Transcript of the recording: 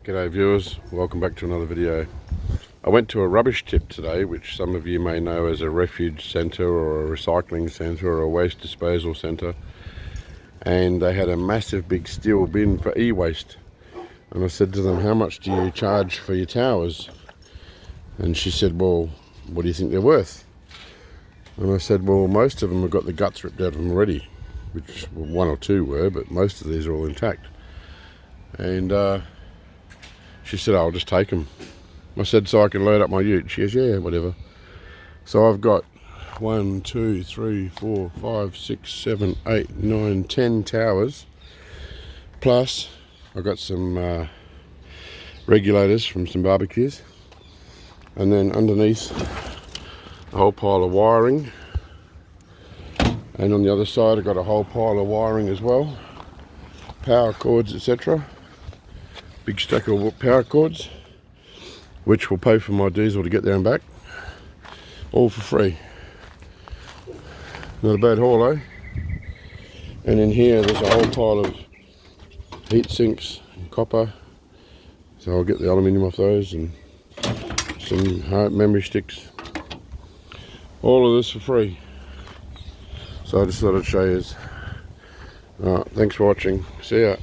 G'day viewers, welcome back to another video. I went to a rubbish tip today, which some of you may know as a refuge centre or a recycling centre or a waste disposal centre, and they had a massive big steel bin for e-waste, and I said to them, how much do you charge for your towers? And she said, well, what do you think they're worth? And I said, well, most of them have got the guts ripped out of them already, which one or two were, but most of these are all intact. And she said, I'll just take them. I said, so I can load up my ute? She goes, yeah, whatever. So I've got 1, 2, 3, 4, 5, 6, 7, 8, 9, 10 towers. Plus, I've got some regulators from some barbecues. And then underneath, a whole pile of wiring. And on the other side, I've got a whole pile of wiring as well. Power cords, etc. Big stack of power cords, which will pay for my diesel to get there and back, all for free. Not a bad haul, eh? And in here there's a whole pile of heat sinks and copper, so I'll get the aluminium off those, and some hard memory sticks, all of this for free. So I just thought I'd show you. Alright, thanks for watching, see ya.